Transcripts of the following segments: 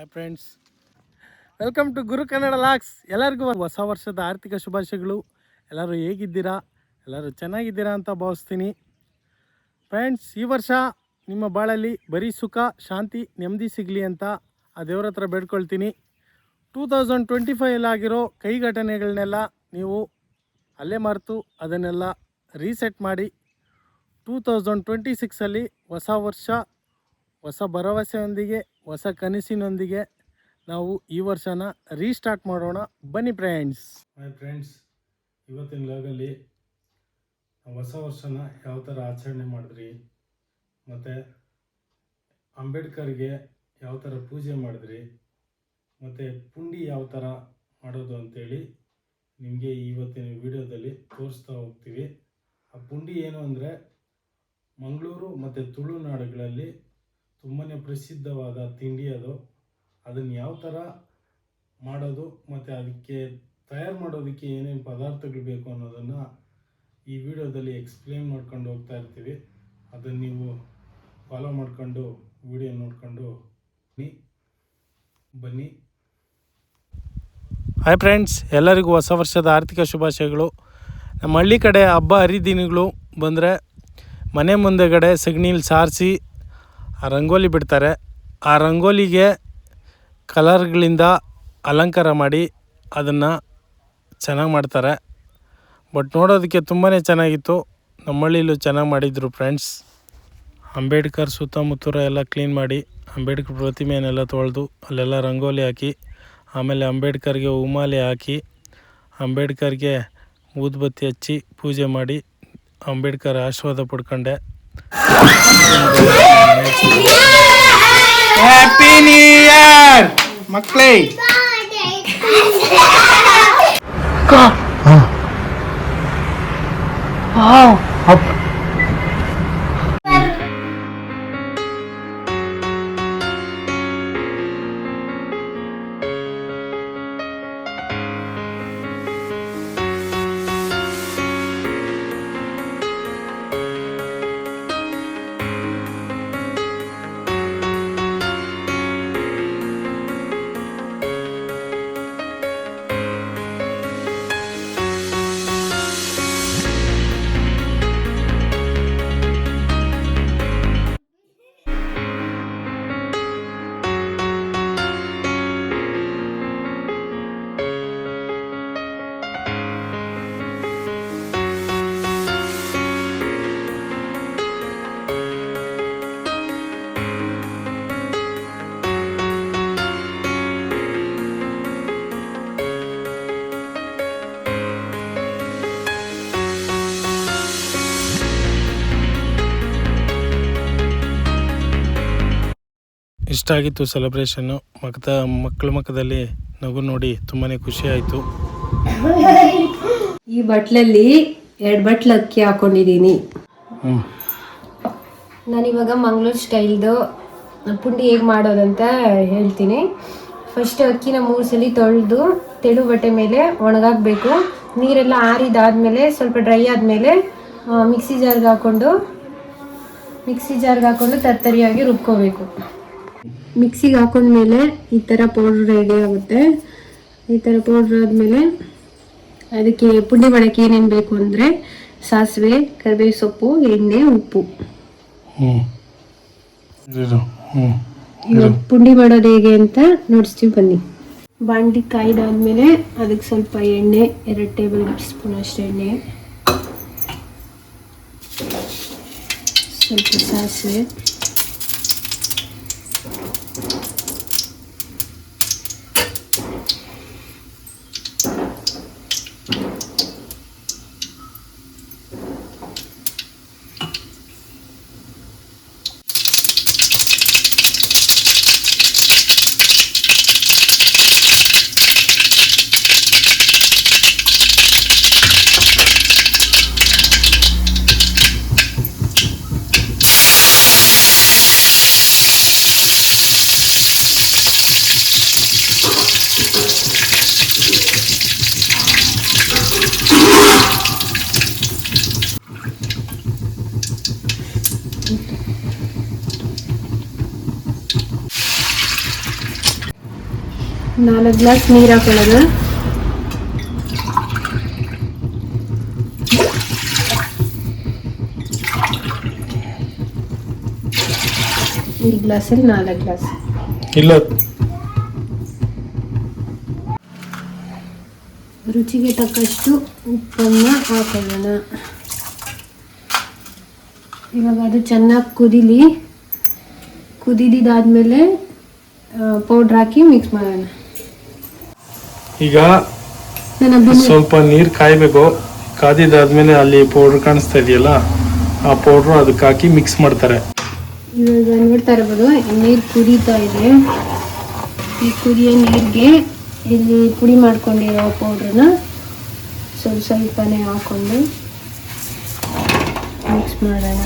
Hi friends, welcome to Guru Kannada ಲಾಕ್ಸ್. ಎಲ್ಲರಿಗೂ ಹೊಸ ವರ್ಷದ ಆರ್ಥಿಕ ಶುಭಾಶಯಗಳು. ಎಲ್ಲರೂ ಹೇಗಿದ್ದೀರಾ? ಎಲ್ಲರೂ ಚೆನ್ನಾಗಿದ್ದೀರಾ ಅಂತ ಭಾವಿಸ್ತೀನಿ. ಫ್ರೆಂಡ್ಸ್, ಈ ವರ್ಷ ನಿಮ್ಮ ಬಾಳಲ್ಲಿ ಬರೀ ಸುಖ, ಶಾಂತಿ, ನೆಮ್ಮದಿ ಸಿಗಲಿ ಅಂತ ಆ ದೇವ್ರ ಹತ್ರ ಬೇಡ್ಕೊಳ್ತೀನಿ. 2025 ಆಗಿರೋ ಕೈ ಘಟನೆಗಳನ್ನೆಲ್ಲ ನೀವು ಅಲ್ಲೇ ಮರೆತು ಅದನ್ನೆಲ್ಲ ರೀಸೆಟ್ ಮಾಡಿ 2026 ಹೊಸ ವರ್ಷ, ಹೊಸ ಭರವಸೆಯೊಂದಿಗೆ, ಹೊಸ ಕನಸಿನೊಂದಿಗೆ ನಾವು ಈ ವರ್ಷನ ರೀಸ್ಟಾರ್ಟ್ ಮಾಡೋಣ. ಬನ್ನಿ ಫ್ರೆಂಡ್ಸ್. ಇವತ್ತಿನ ಲಾಗಲ್ಲಿ ಹೊಸ ವರ್ಷನ ಯಾವ ಥರ ಆಚರಣೆ ಮಾಡಿದ್ರಿ, ಮತ್ತು ಅಂಬೇಡ್ಕರ್ಗೆ ಯಾವ ಥರ ಪೂಜೆ ಮಾಡಿದ್ರಿ, ಮತ್ತು ಪುಂಡಿ ಯಾವ ಥರ ಮಾಡೋದು ಅಂತೇಳಿ ನಿಮಗೆ ಇವತ್ತಿನ ವಿಡಿಯೋದಲ್ಲಿ ತೋರಿಸ್ತಾ ಹೋಗ್ತೀವಿ. ಆ ಪುಂಡಿ ಏನು ಅಂದರೆ ಮಂಗಳೂರು ಮತ್ತು ತುಳುನಾಡುಗಳಲ್ಲಿ ತುಂಬಾ ಪ್ರಸಿದ್ಧವಾದ ತಿಂಡಿ ಅದು. ಅದನ್ನು ಯಾವ ಥರ ಮಾಡೋದು ಮತ್ತು ಅದಕ್ಕೆ ತಯಾರು ಮಾಡೋದಕ್ಕೆ ಏನೇನು ಪದಾರ್ಥಗಳು ಬೇಕು ಅನ್ನೋದನ್ನು ಈ ವಿಡಿಯೋದಲ್ಲಿ ಎಕ್ಸ್ಪ್ಲೇನ್ ಮಾಡ್ಕೊಂಡು ಹೋಗ್ತಾ ಇರ್ತೀವಿ. ಅದನ್ನು ನೀವು ಫಾಲೋ ಮಾಡ್ಕೊಂಡು ವಿಡಿಯೋ ನೋಡಿಕೊಂಡು ಬನ್ನಿ. ಹಾಯ್ ಫ್ರೆಂಡ್ಸ್, ಎಲ್ಲರಿಗೂ ಹೊಸ ವರ್ಷದ ಆರ್ಥಿಕ ಶುಭಾಶಯಗಳು. ನಮ್ಮ ಹಳ್ಳಿ ಕಡೆ ಹಬ್ಬ ಹರಿದಿನಗಳು ಬಂದರೆ ಮನೆ ಮುಂದೆಗಡೆ ಸಗಣಿಲಿ ಸಾರಿಸಿ ಆ ರಂಗೋಲಿ ಬಿಡ್ತಾರೆ. ಆ ರಂಗೋಲಿಗೆ ಕಲರ್ಗಳಿಂದ ಅಲಂಕಾರ ಮಾಡಿ ಅದನ್ನು ಚೆನ್ನಾಗಿ ಮಾಡ್ತಾರೆ. ಬಟ್ ನೋಡೋದಕ್ಕೆ ತುಂಬಾ ಚೆನ್ನಾಗಿತ್ತು. ನಮ್ಮ ಹಳ್ಳಿಲೂ ಚೆನ್ನಾಗಿ ಮಾಡಿದರು ಫ್ರೆಂಡ್ಸ್. ಅಂಬೇಡ್ಕರ್ ಸುತ್ತಮುತ್ತ ಎಲ್ಲ ಕ್ಲೀನ್ ಮಾಡಿ, ಅಂಬೇಡ್ಕರ್ ಪ್ರತಿಮೆಯನ್ನೆಲ್ಲ ತೊಳೆದು ಅಲ್ಲೆಲ್ಲ ರಂಗೋಲಿ ಹಾಕಿ, ಆಮೇಲೆ ಅಂಬೇಡ್ಕರ್ಗೆ ಉಮಾಲೆ ಹಾಕಿ, ಅಂಬೇಡ್ಕರ್ಗೆ ಊದುಬತ್ತಿ ಹಚ್ಚಿ ಪೂಜೆ ಮಾಡಿ ಅಂಬೇಡ್ಕರ್ ಆಶೀರ್ವಾದ ಪಡ್ಕೊಂಡೆ. ಹ್ಯಾಪಿ ನ್ಯೂ ಇಯರ್ ಮಕ್ಕಳೇ. ಇಷ್ಟ ಆಗಿತ್ತು ಸೆಲೆಬ್ರೇಷನ್ನು. ಮಕ್ಕಳ ಮುಖದಲ್ಲಿ ನಗು ನೋಡಿ ತುಂಬಾ ಖುಷಿ ಆಯಿತು. ಈ ಬಟ್ಲಲ್ಲಿ 2 ಬಟ್ಲು ಅಕ್ಕಿ ಹಾಕೊಂಡಿದ್ದೀನಿ. ನಾನಿವಾಗ ಮಂಗಳೂರು ಸ್ಟೈಲ್ದು ಪುಂಡಿ ಹೇಗೆ ಮಾಡೋದಂತ ಹೇಳ್ತೀನಿ. ಫಸ್ಟ್ ಅಕ್ಕಿನ 3 ಸಲ ತೊಳೆದು ತೆಳು ಬಟ್ಟೆ ಮೇಲೆ ಒಣಗಾಕಬೇಕು. ನೀರೆಲ್ಲ ಆರಿದಾದ್ಮೇಲೆ ಸ್ವಲ್ಪ ಡ್ರೈ ಆದಮೇಲೆ ಮಿಕ್ಸಿ ಜಾರ್ಗೆ ಹಾಕ್ಕೊಂಡು ತರ್ತರಿಯಾಗಿ ರುಬ್ಕೋಬೇಕು. ಮಿಕ್ಸಿಗೆ ಹಾಕೊಂಡ್ಮೇಲೆ ಈ ಥರ ಪೌಡ್ರ್ ರೆಡಿ ಆಗುತ್ತೆ. ಈ ಥರ ಪೌಡ್ರ್ ಆದಮೇಲೆ ಅದಕ್ಕೆ ಪುಂಡಿ ಮಾಡೋಕ್ಕೆ ಏನೇನು ಬೇಕು ಅಂದರೆ ಸಾಸಿವೆ, ಕರಿಬೇವು ಸೊಪ್ಪು, ಎಣ್ಣೆ, ಉಪ್ಪು. ಇವಾಗ ಪುಂಡಿ ಮಾಡೋದು ಹೇಗೆ ಅಂತ ನೋಡಿಸ್ತೀವಿ ಬನ್ನಿ. ಬಾಂಡಿ ಕಾಯ್ದಾದ್ಮೇಲೆ ಅದಕ್ಕೆ ಸ್ವಲ್ಪ ಎಣ್ಣೆ, 2 ಟೇಬಲ್ ಸ್ಪೂನ್ ಅಷ್ಟು ಎಣ್ಣೆ, ಸ್ವಲ್ಪ ಸಾಸಿವೆ, 4 ಗ್ಲಾಸ್ ನೀರು ಹಾಕೊಳ್ಳೋಣ. ಈ ಗ್ಲಾಸಲ್ಲಿ 4 ಗ್ಲಾಸ್. ಇಲ್ಲ, ರುಚಿಗೆ ತಕ್ಕಷ್ಟು ಉಪ್ಪನ್ನು ಹಾಕೊಳ್ಳೋಣ. ಇವಾಗ ಅದು ಚೆನ್ನಾಗಿ ಕುದಿದಿದ್ದಾದ್ಮೇಲೆ ಪೌಡ್ರ್ ಹಾಕಿ ಮಿಕ್ಸ್ ಮಾಡೋಣ. ಈಗ ಸ್ವಲ್ಪ ನೀರು ಕಾಯಬೇಕು. ಕಾದಿದ್ದಾದ್ಮೇಲೆ ಅಲ್ಲಿ ಪೌಡ್ರ್ ಕಾಣಿಸ್ತಾ ಇದೆಯಲ್ಲ, ಆ ಪೌಡ್ರು ಅದಕ್ಕೆ ಹಾಕಿ ಮಿಕ್ಸ್ ಮಾಡ್ತಾರೆ. ಇವಾಗ ನೋಡ್ತಾ ಇರ್ಬೋದು, ನೀರು ಕುದೀತಾ ಇದೆ. ಈ ಕುದಿಯೋ ನೀರಿಗೆ ಇಲ್ಲಿ ಪುಡಿ ಮಾಡ್ಕೊಂಡಿರೋ ಪೌಡ್ರನ್ನ ಸ್ವಲ್ಪನೇ ಹಾಕ್ಕೊಂಡು ಮಿಕ್ಸ್ ಮಾಡೋಣ.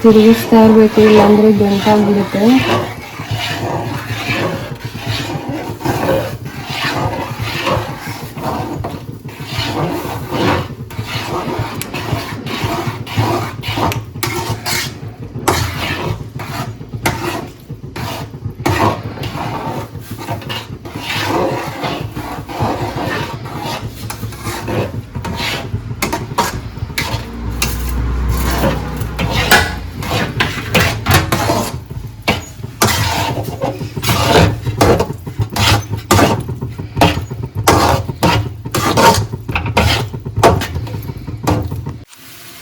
ತಿರುಗಿಸ್ತಾ ಇರಬೇಕು, ಇಲ್ಲಾಂದರೆ ಗಂಟಾಗ್ಬಿಡುತ್ತೆ.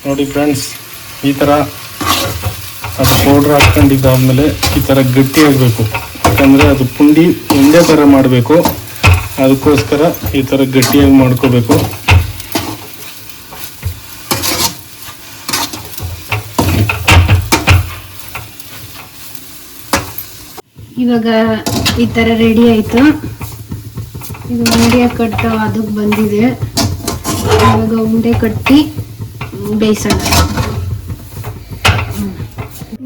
ನೋಡಿ ಫ್ರೆಂಡ್ಸ್, ಈ ಥರ ಅದು ಪೌಡ್ರ್ ಹಾಕ್ಕೊಂಡಿದ್ದಾದ್ಮೇಲೆ ಈ ಥರ ಗಟ್ಟಿ ಆಗಬೇಕು. ಯಾಕಂದರೆ ಅದು ಪುಂಡಿ ಉಂಡೆ ಥರ ಮಾಡಬೇಕು. ಅದಕ್ಕೋಸ್ಕರ ಈ ಥರ ಗಟ್ಟಿಯಾಗಿ ಮಾಡ್ಕೋಬೇಕು. ಇವಾಗ ಈ ಥರ ರೆಡಿ ಆಯಿತು. ಇದು ಉಂಡೆ ಕಟ್ಟೋ ಅದಕ್ಕೆ ಬಂದಿದೆ. ಇವಾಗ ಉಂಡೆ ಕಟ್ಟಿ ಬೇಯಿಸೋಣ.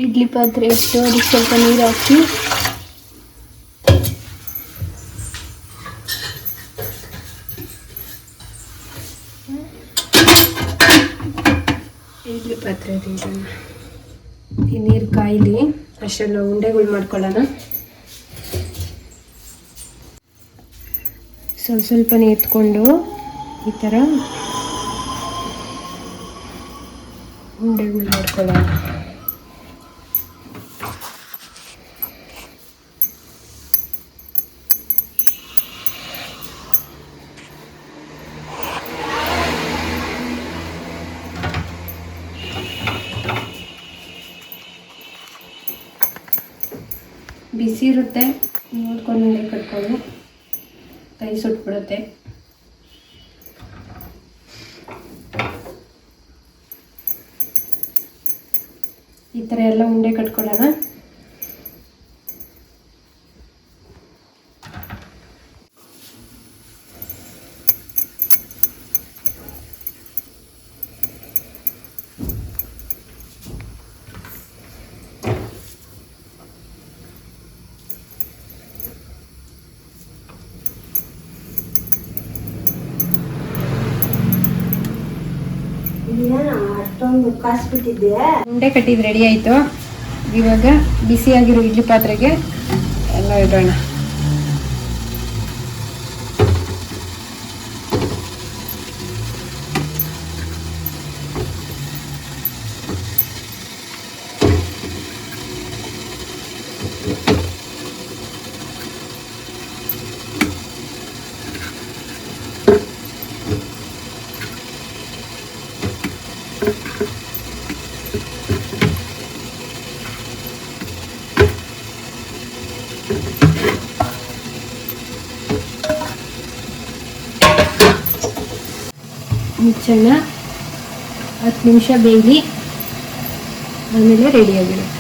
ಇಡ್ಲಿ ಪಾತ್ರೆ ಇಟ್ಟು ಅದಕ್ಕೆ ಸ್ವಲ್ಪ ನೀರು ಹಾಕಿ ಇಡ್ಲಿ ಪಾತ್ರೆ ಇಡೋಣ. ಈ ನೀರು ಕಾಯಿಲಿ, ಅಷ್ಟೆಲ್ಲ ಉಂಡೆಗಳು ಮಾಡ್ಕೊಳ್ಳೋಣ. ಸ್ವಲ್ಪನೇ ಎತ್ಕೊಂಡು ಈ ಥರ ಉಂಡೆಗಳು ಮಾಡ್ಕೊಳ್ಳೋಣ. ಬಿಸಿ ಇರುತ್ತೆ, ನೋಡ್ಕೊಂಡು ಉಂಡೆ ಕಟ್ಕೊಂಡು, ಕೈ ಸುಟ್ಬಿಡುತ್ತೆ. ಈ ಥರ ಎಲ್ಲ ಉಂಡೆ ಕಟ್ಕೊಳ್ಳೋಣ. ಉಂಡೆ ಕಟ್ಟಿದ್ದು ರೆಡಿ ಆಯಿತು. ಇವಾಗ ಬಿಸಿಯಾಗಿರೋ ಇಡ್ಲಿ ಪಾತ್ರೆಗೆ ಎಲ್ಲ ಇಡೋಣ. ಮುಚ್ಚೋಣ, 10 ನಿಮಿಷ ಬೇಯಲಿ, ಆಮೇಲೆ ರೆಡಿಯಾಗಿರುತ್ತೆ.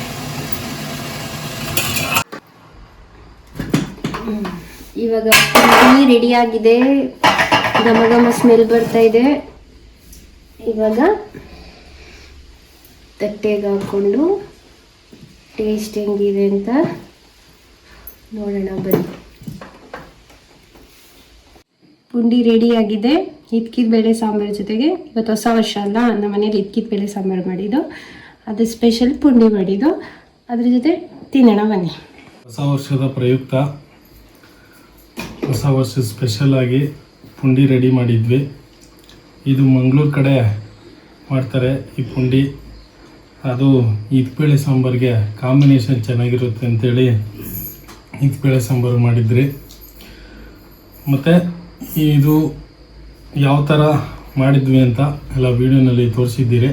ಇವಾಗ ಪುಂಡಿ ರೆಡಿ ಆಗಿದೆ, ಘಮ ಘಮ ಸ್ಮೆಲ್ ಬರ್ತಾ ಇದೆ. ಇವಾಗ ತಟ್ಟೆಗೆ ಹಾಕ್ಕೊಂಡು ಟೇಸ್ಟ್ ಹೆಂಗಿದೆ ಅಂತ ನೋಡೋಣ ಬನ್ನಿ. ಪುಂಡಿ ರೆಡಿ ಆಗಿದೆ. ಇದ್ಕಿದ ಬೇಳೆ ಸಾಂಬಾರು ಜೊತೆಗೆ, ಇವತ್ತು ಹೊಸ ವರ್ಷ ಅಲ್ಲ, ನಮ್ಮ ಮನೇಲಿ ಇದ್ಕಿದ ಬೇಳೆ ಸಾಂಬಾರು ಮಾಡಿದ್ದು, ಅದು ಸ್ಪೆಷಲ್ ಪುಂಡಿ ಮಾಡಿದ್ದು. ಅದ್ರ ಜೊತೆ ತಿನ್ನೋಣ ಬನ್ನಿ. ಹೊಸ ವರ್ಷದ ಪ್ರಯುಕ್ತ ಹೊಸ ವರ್ಷ ಸ್ಪೆಷಲ್ ಆಗಿ ಪುಂಡಿ ರೆಡಿ ಮಾಡಿದ್ವಿ. ಇದು ಮಂಗಳೂರು ಕಡೆ ಮಾಡ್ತಾರೆ ಈ ಪುಂಡಿ. ಅದು ಇದ್ಬೇಳೆ ಸಾಂಬಾರಿಗೆ ಕಾಂಬಿನೇಷನ್ ಚೆನ್ನಾಗಿರುತ್ತೆ ಅಂತೇಳಿ ಇದ್ಬೇಳೆ ಸಾಂಬಾರು ಮಾಡಿದ್ರಿ. ಮತ್ತು ಇದು ಯಾವ ಥರ ಮಾಡಿದ್ವಿ ಅಂತ ಎಲ್ಲ ವೀಡಿಯೋನಲ್ಲಿ ತೋರಿಸಿದ್ದೀರಿ.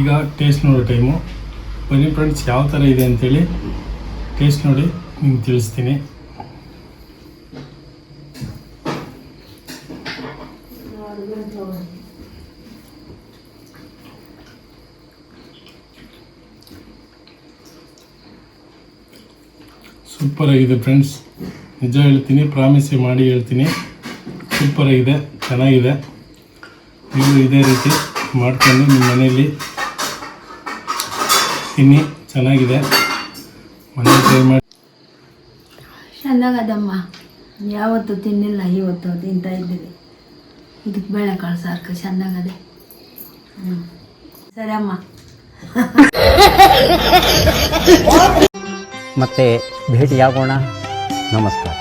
ಈಗ ಟೇಸ್ಟ್ ನೋಡೋ ಟೈಮು. ಬನ್ನಿ ಫ್ರೆಂಡ್ಸ್, ಯಾವ ಥರ ಇದೆ ಅಂತೇಳಿ ಟೇಸ್ಟ್ ನೋಡಿ ನಿಮ್ಗೆ ತಿಳಿಸ್ತೀನಿ. ಸೂಪರಾಗಿದೆ ಫ್ರೆಂಡ್ಸ್, ನಿಜ ಹೇಳ್ತೀನಿ, ಪ್ರಾಮಿಸ್ ಮಾಡಿ ಹೇಳ್ತೀನಿ, ಸೂಪರಾಗಿದೆ, ಚೆನ್ನಾಗಿದೆ. ನೀವು ಇದೇ ರೀತಿ ಮಾಡ್ಕೊಂಡು ನಿಮ್ಮ ಮನೆಯಲ್ಲಿ ತಿನ್ನಿ, ಚೆನ್ನಾಗಿದೆ, ಮನೇಲಿ ಟ್ರೈ ಮಾಡಿ. ಚೆನ್ನಾಗದಮ್ಮ, ಯಾವತ್ತು ತಿನ್ನಿಲ್ಲ, ಇವತ್ತು ತಿಂತಾ ಇದ್ದೀವಿ. ಇದಕ್ಕೆ ಬೇಳೆಕಾಳು ಸಾರ್ಕು ಚೆನ್ನಾಗದೆ. ಸರಿ ಅಮ್ಮ. ಮತ್ತೆ ಭೇಟಿಯಾಗೋಣ. ನಮಸ್ಕಾರ.